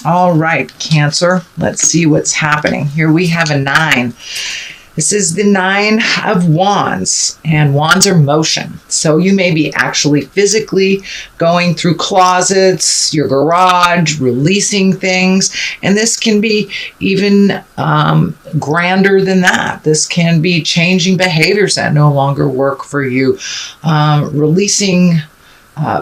All right, Cancer. Let's see what's happening. Here we have a 9. This is the 9 of Wands, and wands are motion. So you may be actually physically going through closets, your garage, releasing things. And this can be even grander than that. This can be changing behaviors that no longer work for you, releasing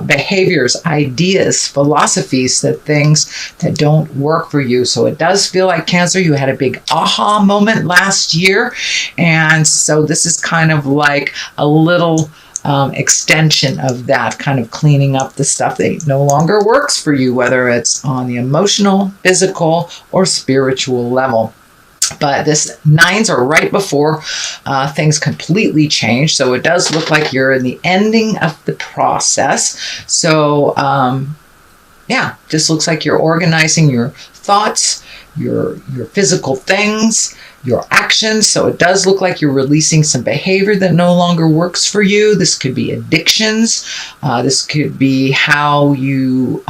behaviors, ideas, philosophies, things that don't work for you. So it does feel like, Cancer, you had a big aha moment last year. And so this is kind of like a little extension of that, kind of cleaning up the stuff that no longer works for you, whether it's on the emotional, physical, or spiritual level. But this 9s are right before things completely change. So it does look like you're in the ending of the process. So yeah, just looks like you're organizing your thoughts, your physical things, your actions. So it does look like you're releasing some behavior that no longer works for you. This could be addictions. This could be how you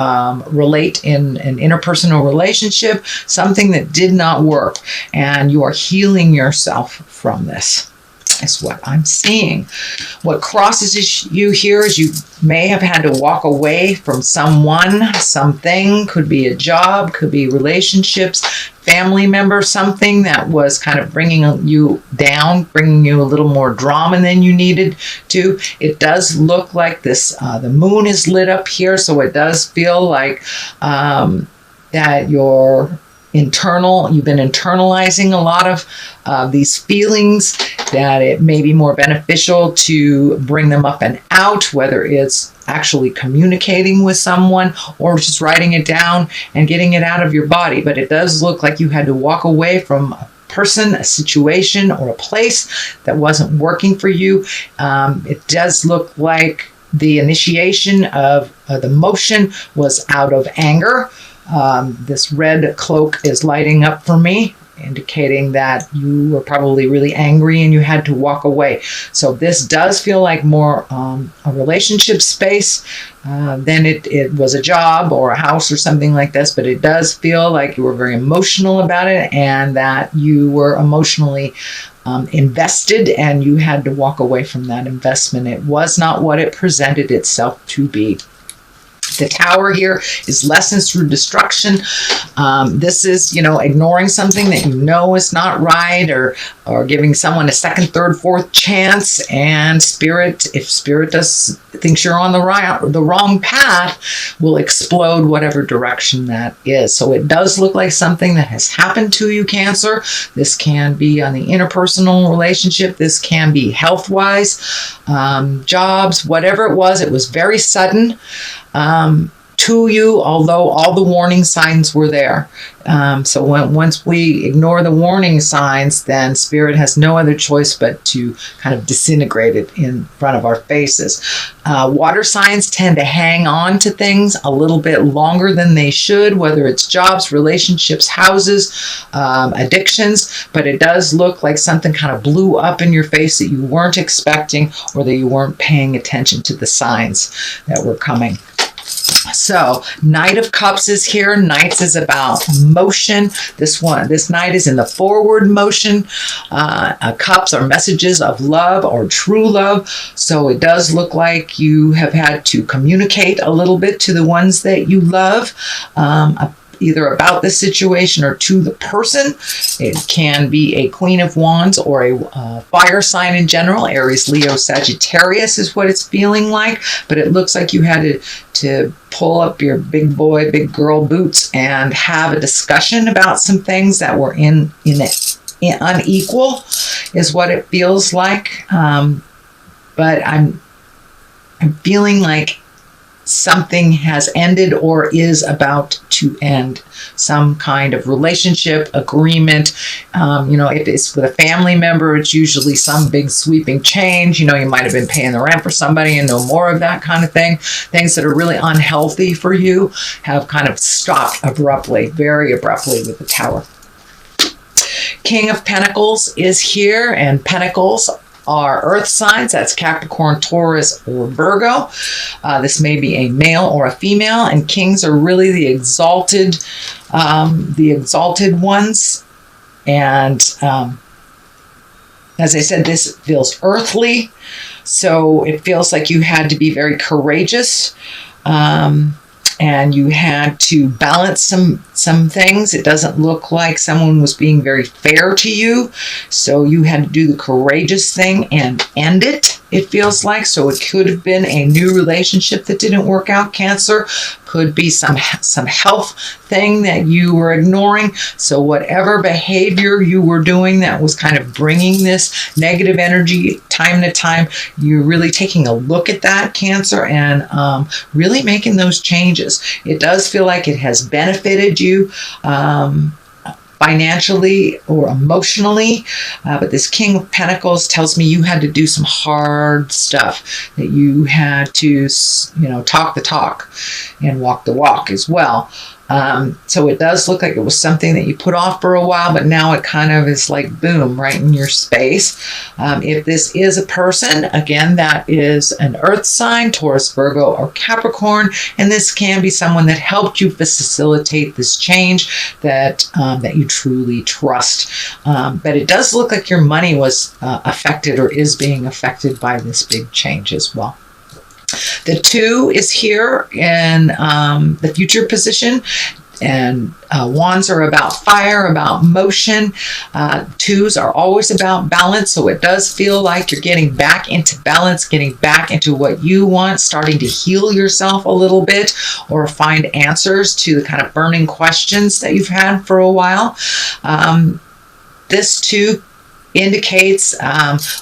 relate in an interpersonal relationship, something that did not work, and you are healing yourself from this. Is what I'm seeing. What crosses you here is you may have had to walk away from someone, something, could be a job, could be relationships, family member, something that was kind of bringing you down, bringing you a little more drama than you needed to. It does look like this, the moon is lit up here, so it does feel like that you've been internalizing a lot of these feelings, that it may be more beneficial to bring them up and out, whether it's actually communicating with someone or just writing it down and getting it out of your body. But it does look like you had to walk away from a person, a situation, or a place that wasn't working for you. It does look like the initiation of the motion was out of anger. This red cloak is lighting up for me, indicating that you were probably really angry and you had to walk away. So this does feel like more a relationship space than it was a job or a house or something like this, but it does feel like you were very emotional about it and that you were emotionally invested and you had to walk away from that investment. It was not what it presented itself to be. The Tower here is lessons through destruction. This is, ignoring something that you know is not right, or giving someone a second, third, fourth chance. And if Spirit thinks you're on the wrong path, will explode whatever direction that is. So it does look like something that has happened to you, Cancer. This can be on the interpersonal relationship. This can be health-wise, jobs, whatever it was very sudden. To you, although all the warning signs were there. So once we ignore the warning signs, then Spirit has no other choice but to kind of disintegrate it in front of our faces. Water signs tend to hang on to things a little bit longer than they should, whether it's jobs, relationships, houses, addictions, but it does look like something kind of blew up in your face that you weren't expecting, or that you weren't paying attention to the signs that were coming. So Knight of Cups is here. Knights is about motion. This Knight is in the forward motion. Cups are messages of love or true love. So it does look like you have had to communicate a little bit to the ones that you love, either about the situation or to the person. It can be a Queen of Wands or a fire sign in general. Aries, Leo, Sagittarius is what it's feeling like. But it looks like you had to pull up your big boy, big girl boots and have a discussion about some things that were unequal, is what it feels like. But I'm feeling like something has ended or is about to end. Some kind of relationship, agreement. If it's with a family member, it's usually some big sweeping change. You might have been paying the rent for somebody and no more of that kind of thing. Things that are really unhealthy for you have kind of stopped abruptly, very abruptly with the Tower. King of Pentacles is here, and Pentacles are earth signs. That's Capricorn, Taurus, or Virgo. This may be a male or a female, and kings are really the exalted ones. And as I said, this feels earthly, so it feels like you had to be very courageous. And you had to balance some things. It doesn't look like someone was being very fair to you. So you had to do the courageous thing and end it, it feels like. So it could have been a new relationship that didn't work out, Cancer. Could be some health thing that you were ignoring. So whatever behavior you were doing that was kind of bringing this negative energy time to time, you're really taking a look at that, Cancer, and really making those changes. It does feel like it has benefited you financially or emotionally, but this King of Pentacles tells me you had to do some hard stuff, that you had to, talk the talk and walk the walk as well. So it does look like it was something that you put off for a while, but now it kind of is like boom, right in your space. If this is a person, again, that is an earth sign, Taurus, Virgo, or Capricorn, and this can be someone that helped you facilitate this change that you truly trust. But it does look like your money was affected or is being affected by this big change as well. The 2 is here in the future position, and wands are about fire, about motion. 2s are always about balance, so it does feel like you're getting back into balance, getting back into what you want, starting to heal yourself a little bit, or find answers to the kind of burning questions that you've had for a while. This 2 indicates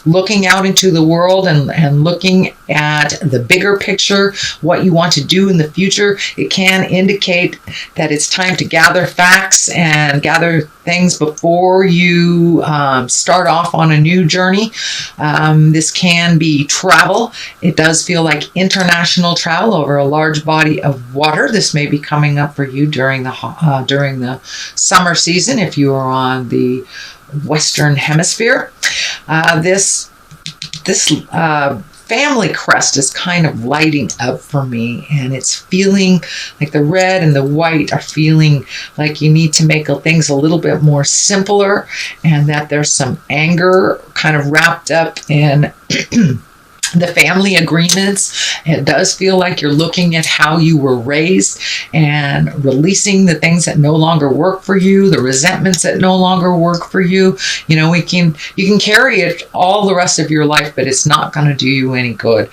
looking out into the world and looking at the bigger picture, what you want to do in the future. It can indicate that it's time to gather facts and gather things before you start off on a new journey. This can be travel. It does feel like international travel over a large body of water. This may be coming up for you during the summer season if you are on the Western Hemisphere. This family crest is kind of lighting up for me, and it's feeling like the red and the white are feeling like you need to make things a little bit more simpler, and that there's some anger kind of wrapped up in the family agreements. It does feel like you're looking at how you were raised and releasing the things that no longer work for you, the resentments that no longer work for you. You can carry it all the rest of your life, but it's not going to do you any good.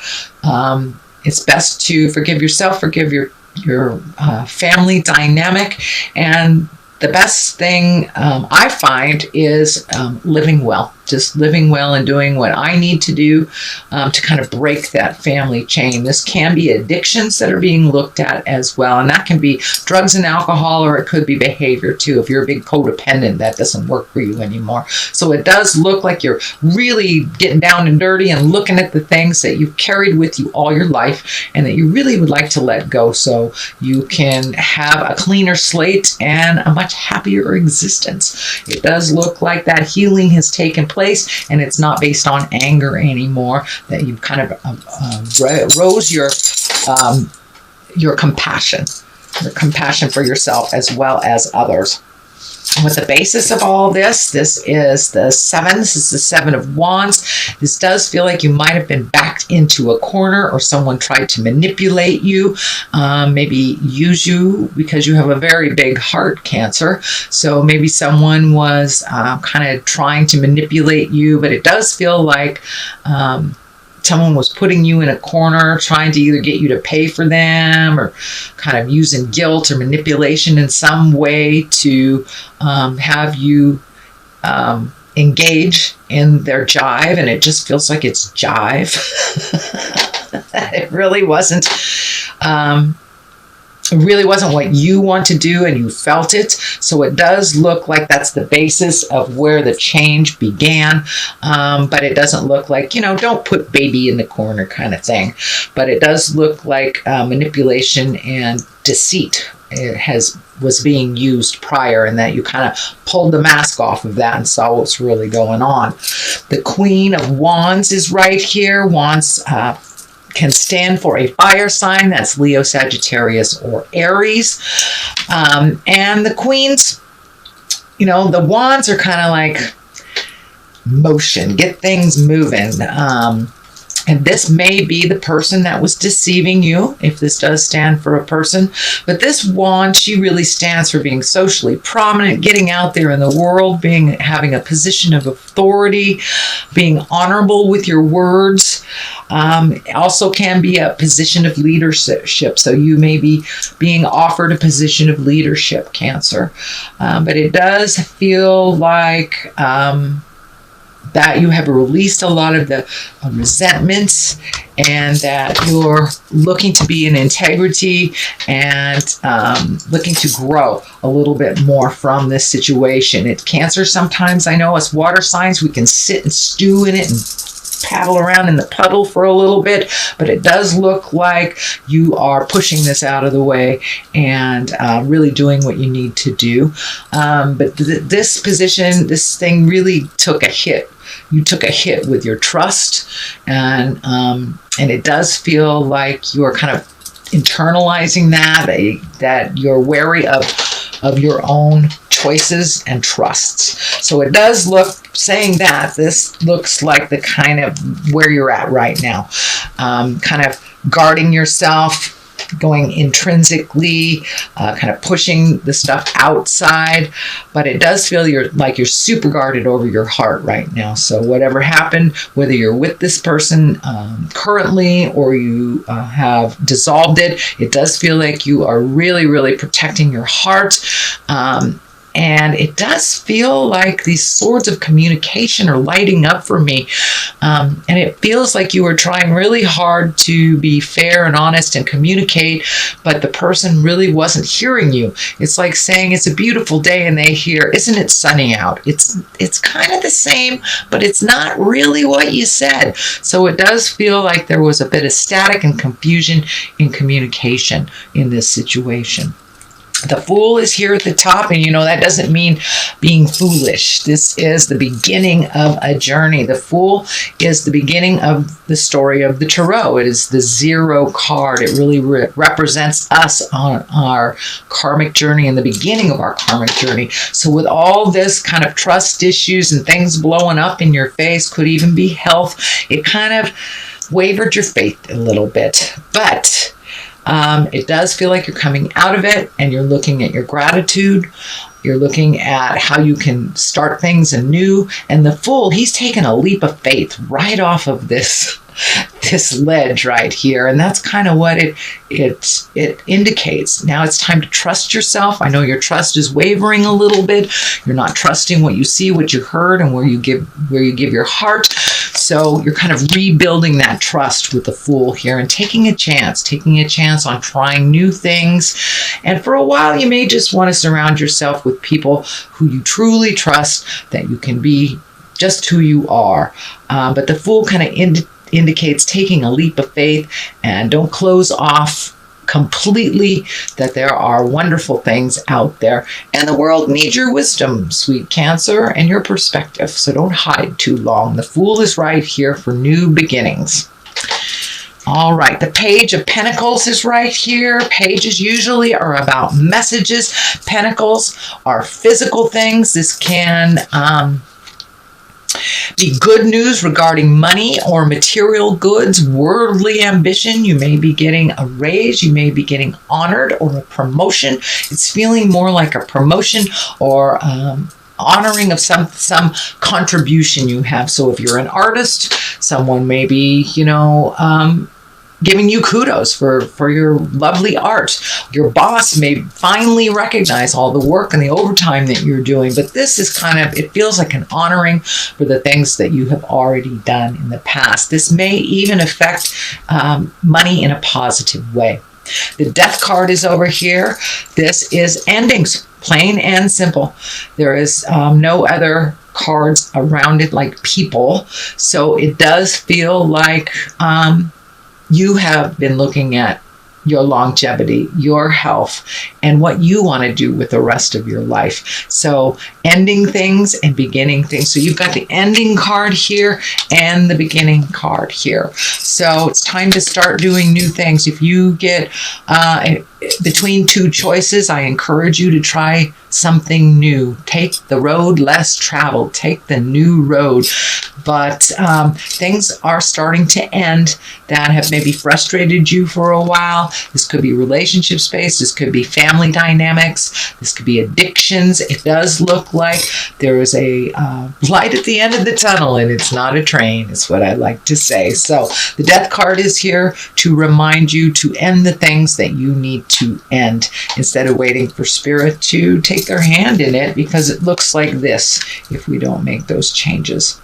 It's best to forgive yourself, forgive your family dynamic, and the best thing I find is living well. Just living well and doing what I need to do to kind of break that family chain. This can be addictions that are being looked at as well, and that can be drugs and alcohol, or it could be behavior too. If you're a big codependent, that doesn't work for you anymore. So it does look like you're really getting down and dirty and looking at the things that you've carried with you all your life and that you really would like to let go, so you can have a cleaner slate and a much happier existence. It does look like that healing has taken place, and it's not based on anger anymore, that you've kind of rose your compassion for yourself as well as others. With the basis of all this is the 7. This is the 7 of Wands. This does feel like you might have been backed into a corner, or someone tried to manipulate you, maybe use you because you have a very big heart, Cancer. So maybe someone was kind of trying to manipulate you, but it does feel like someone was putting you in a corner, trying to either get you to pay for them, or kind of using guilt or manipulation in some way to have you engage in their jive. And it just feels like it's jive. It really wasn't it really wasn't what you want to do and you felt it. So it does look like that's the basis of where the change began. But it doesn't look like, don't put baby in the corner kind of thing. But it does look like manipulation and deceit was being used prior, and that you kind of pulled the mask off of that and saw what's really going on. The Queen of Wands is right here. Wands can stand for a fire sign. That's Leo, Sagittarius, or Aries. And the Queens, the Wands are kind of like motion, get things moving. And this may be the person that was deceiving you, if this does stand for a person. But this wand, she really stands for being socially prominent, getting out there in the world, having a position of authority, being honorable with your words. Also can be a position of leadership. So you may be being offered a position of leadership, Cancer. But it does feel like that you have released a lot of the resentments, and that you're looking to be in integrity and looking to grow a little bit more from this situation. It's Cancer. Sometimes, I know us water signs, we can sit and stew in it and paddle around in the puddle for a little bit, but it does look like you are pushing this out of the way and really doing what you need to do. But this thing really took a hit. You took a hit with your trust, and it does feel like you're kind of internalizing that you're wary of your own choices and trusts. So it does look, saying that, this looks like the kind of where you're at right now. Kind of guarding yourself, going intrinsically, kind of pushing the stuff outside. But it does feel you're super guarded over your heart right now. So whatever happened, whether you're with this person currently or you have dissolved it, it does feel like you are really, really protecting your heart. And it does feel like these swords of communication are lighting up for me. And it feels like you were trying really hard to be fair and honest and communicate, but the person really wasn't hearing you. It's like saying it's a beautiful day and they hear, isn't it sunny out? It's kind of the same, but it's not really what you said. So it does feel like there was a bit of static and confusion in communication in this situation. The Fool is here at the top, and that doesn't mean being foolish. This is the beginning of a journey. The Fool is the beginning of the story of the Tarot. It is the 0 card. It really represents us on our karmic journey and the beginning of our karmic journey. So with all this kind of trust issues and things blowing up in your face, could even be health, it kind of wavered your faith a little bit. But it does feel like you're coming out of it, and you're looking at your gratitude. You're looking at how you can start things anew. And the Fool, he's taken a leap of faith right off of this ledge right here. And that's kind of what it indicates. Now it's time to trust yourself. I know your trust is wavering a little bit. You're not trusting what you see, what you heard, and where you give your heart. So you're kind of rebuilding that trust with the Fool here and taking a chance on trying new things. And for a while, you may just want to surround yourself with people who you truly trust, that you can be just who you are. But the Fool kind of indicates taking a leap of faith, and don't close off completely that there are wonderful things out there, and the world needs your wisdom, sweet Cancer, and your perspective. So don't hide too long. The Fool is right here for new beginnings. All right, the Page of Pentacles is right here. Pages usually are about messages. Pentacles are physical things. This can be good news regarding money or material goods, worldly ambition. You may be getting a raise, you may be getting honored, or a promotion. It's feeling more like a promotion or honoring of some contribution you have. So if you're an artist, someone may be, giving you kudos for your lovely art. Your boss may finally recognize all the work and the overtime that you're doing, but this is it feels like an honoring for the things that you have already done in the past. This may even affect money in a positive way. The Death card is over here. This is endings, plain and simple. There is no other cards around it like people. So it does feel like you have been looking at your longevity, your health, and what you want to do with the rest of your life. So ending things and beginning things. So you've got the ending card here and the beginning card here. So it's time to start doing new things. If you get between two choices, I encourage you to try something new. Take the road less traveled. Take the new road. But things are starting to end that have maybe frustrated you for a while. This could be relationship space. This could be family dynamics. This could be addictions. It does look like there is a light at the end of the tunnel, and it's not a train, is what I like to say. So the Death card is here to remind you to end the things that you need to end instead of waiting for Spirit to take their hand in it, because it looks like this if we don't make those changes.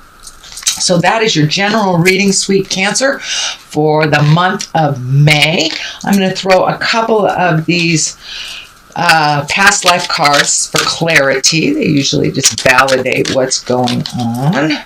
So that is your general reading, sweet Cancer, for the month of May. I'm going to throw a couple of these past life cards for clarity. They usually just validate what's going on.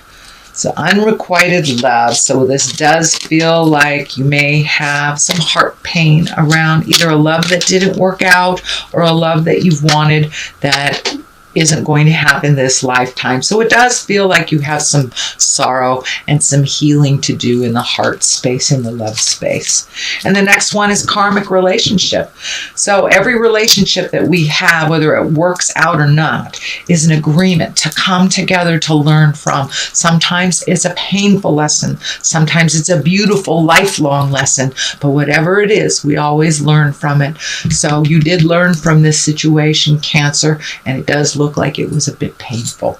So unrequited love. So this does feel like you may have some heart pain around either a love that didn't work out or a love that you've wanted that isn't going to happen this lifetime. So it does feel like you have some sorrow and some healing to do in the heart space, in the love space. And the next one is karmic relationship. So every relationship that we have, whether it works out or not, is an agreement to come together to learn from. Sometimes it's a painful lesson. Sometimes it's a beautiful lifelong lesson. But whatever it is, we always learn from it. So you did learn from this situation, Cancer, and it does look like it was a bit painful.